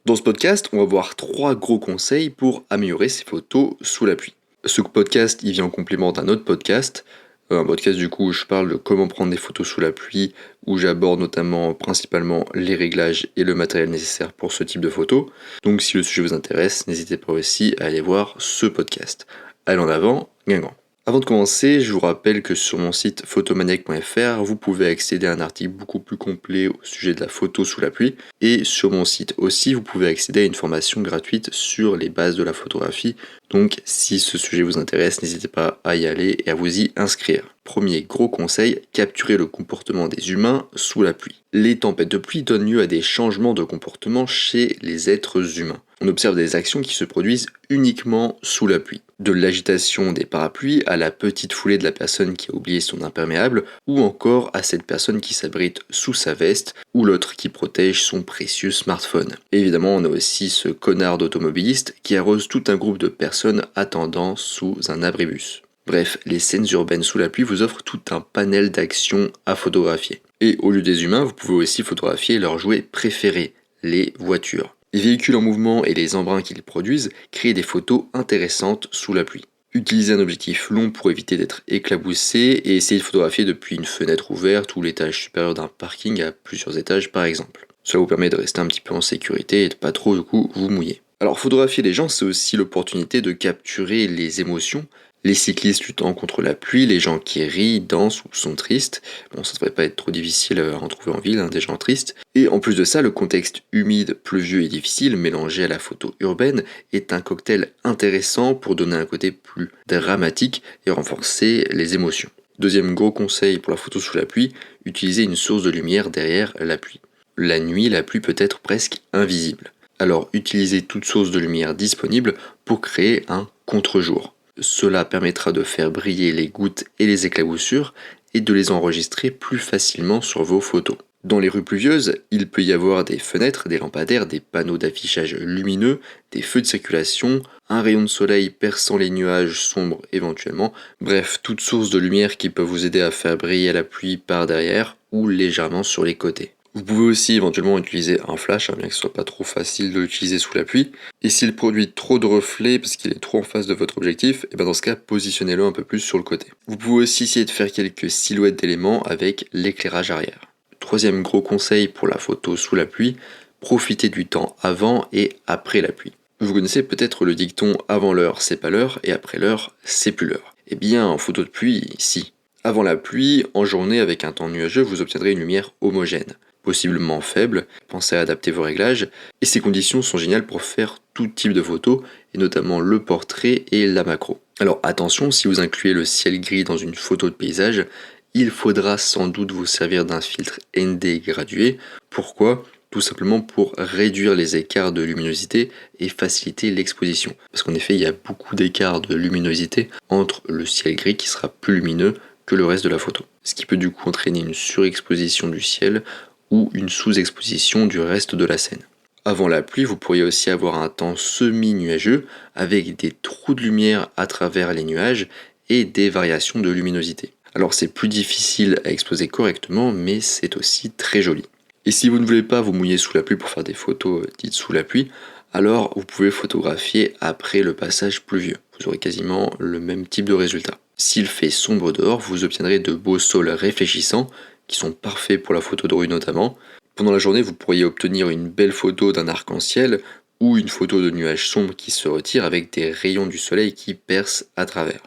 Dans ce podcast, on va voir 3 gros conseils pour améliorer ses photos sous la pluie. Ce podcast, il vient en complément d'un autre podcast. Un podcast du coup où je parle de comment prendre des photos sous la pluie, où j'aborde notamment principalement les réglages et le matériel nécessaire pour ce type de photos. Donc si le sujet vous intéresse, n'hésitez pas aussi à aller voir ce podcast. Allez en avant, Guingamp. Avant de commencer, je vous rappelle que sur mon site photomaniac.fr, vous pouvez accéder à un article beaucoup plus complet au sujet de la photo sous la pluie. Et sur mon site aussi, vous pouvez accéder à une formation gratuite sur les bases de la photographie. Donc si ce sujet vous intéresse, n'hésitez pas à y aller et à vous y inscrire. Premier gros conseil, capturer le comportement des humains sous la pluie. Les tempêtes de pluie donnent lieu à des changements de comportement chez les êtres humains. On observe des actions qui se produisent uniquement sous la pluie. De l'agitation des parapluies à la petite foulée de la personne qui a oublié son imperméable, ou encore à cette personne qui s'abrite sous sa veste, ou l'autre qui protège son précieux smartphone. Et évidemment, on a aussi ce connard d'automobiliste qui arrose tout un groupe de personnes attendant sous un abribus. Bref, les scènes urbaines sous la pluie vous offrent tout un panel d'actions à photographier. Et au lieu des humains, vous pouvez aussi photographier leurs jouets préférés, les voitures. Les véhicules en mouvement et les embruns qu'ils produisent créent des photos intéressantes sous la pluie. Utilisez un objectif long pour éviter d'être éclaboussé et essayez de photographier depuis une fenêtre ouverte ou l'étage supérieur d'un parking à plusieurs étages par exemple. Cela vous permet de rester un petit peu en sécurité et de pas trop du coup vous mouiller. Alors photographier les gens, c'est aussi l'opportunité de capturer les émotions. Les cyclistes luttant contre la pluie, les gens qui rient, dansent ou sont tristes. Bon, ça devrait pas être trop difficile à en trouver en ville, des gens tristes. Et en plus de ça, le contexte humide, pluvieux et difficile, mélangé à la photo urbaine, est un cocktail intéressant pour donner un côté plus dramatique et renforcer les émotions. Deuxième gros conseil pour la photo sous la pluie, utilisez une source de lumière derrière la pluie. La nuit, la pluie peut être presque invisible. Alors utilisez toute source de lumière disponible pour créer un contre-jour. Cela permettra de faire briller les gouttes et les éclaboussures et de les enregistrer plus facilement sur vos photos. Dans les rues pluvieuses, il peut y avoir des fenêtres, des lampadaires, des panneaux d'affichage lumineux, des feux de circulation, un rayon de soleil perçant les nuages sombres éventuellement, bref, toutes sources de lumière qui peuvent vous aider à faire briller la pluie par derrière ou légèrement sur les côtés. Vous pouvez aussi éventuellement utiliser un flash, bien que ce soit pas trop facile de l'utiliser sous la pluie. Et s'il produit trop de reflets parce qu'il est trop en face de votre objectif, et dans ce cas, positionnez-le un peu plus sur le côté. Vous pouvez aussi essayer de faire quelques silhouettes d'éléments avec l'éclairage arrière. Troisième gros conseil pour la photo sous la pluie, profitez du temps avant et après la pluie. Vous connaissez peut-être le dicton « avant l'heure, c'est pas l'heure » et « après l'heure, c'est plus l'heure ». Eh bien, en photo de pluie, si. Avant la pluie, en journée avec un temps nuageux, vous obtiendrez une lumière homogène, possiblement faible, pensez à adapter vos réglages, et ces conditions sont géniales pour faire tout type de photos, et notamment le portrait et la macro. Alors attention, si vous incluez le ciel gris dans une photo de paysage, il faudra sans doute vous servir d'un filtre ND gradué. Pourquoi ? Tout simplement pour réduire les écarts de luminosité et faciliter l'exposition. Parce qu'en effet, il y a beaucoup d'écarts de luminosité entre le ciel gris qui sera plus lumineux que le reste de la photo. Ce qui peut du coup entraîner une surexposition du ciel ou une sous-exposition du reste de la scène. Avant la pluie, vous pourriez aussi avoir un temps semi-nuageux avec des trous de lumière à travers les nuages et des variations de luminosité. Alors c'est plus difficile à exposer correctement, mais c'est aussi très joli. Et si vous ne voulez pas vous mouiller sous la pluie pour faire des photos dites sous la pluie, alors vous pouvez photographier après le passage pluvieux. Vous aurez quasiment le même type de résultat. S'il fait sombre dehors, vous obtiendrez de beaux sols réfléchissants qui sont parfaits pour la photo de rue notamment. Pendant la journée, vous pourriez obtenir une belle photo d'un arc-en-ciel ou une photo de nuages sombres qui se retirent avec des rayons du soleil qui percent à travers.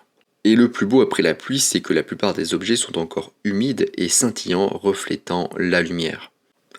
Et le plus beau après la pluie, c'est que la plupart des objets sont encore humides et scintillants, reflétant la lumière.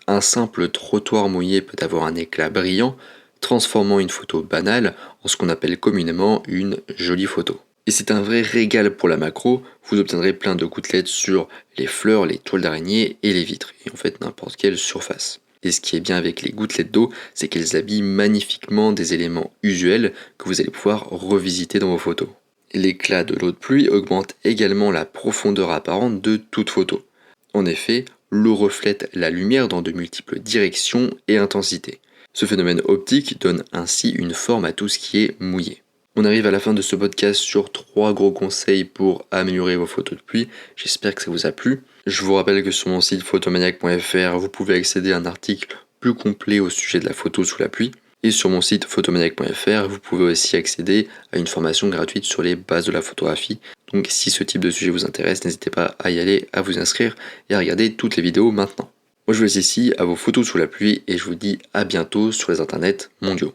Un simple trottoir mouillé peut avoir un éclat brillant, transformant une photo banale en ce qu'on appelle communément une jolie photo. Et c'est un vrai régal pour la macro, vous obtiendrez plein de gouttelettes sur les fleurs, les toiles d'araignée et les vitres, et en fait n'importe quelle surface. Et ce qui est bien avec les gouttelettes d'eau, c'est qu'elles habillent magnifiquement des éléments usuels que vous allez pouvoir revisiter dans vos photos. L'éclat de l'eau de pluie augmente également la profondeur apparente de toute photo. En effet, l'eau reflète la lumière dans de multiples directions et intensités. Ce phénomène optique donne ainsi une forme à tout ce qui est mouillé. On arrive à la fin de ce podcast sur 3 gros conseils pour améliorer vos photos de pluie. J'espère que ça vous a plu. Je vous rappelle que sur mon site photomaniac.fr, vous pouvez accéder à un article plus complet au sujet de la photo sous la pluie. Et sur mon site photomaniac.fr, vous pouvez aussi accéder à une formation gratuite sur les bases de la photographie. Donc si ce type de sujet vous intéresse, n'hésitez pas à y aller, à vous inscrire et à regarder toutes les vidéos maintenant. Moi je vous laisse ici à vos photos sous la pluie et je vous dis à bientôt sur les internets mondiaux.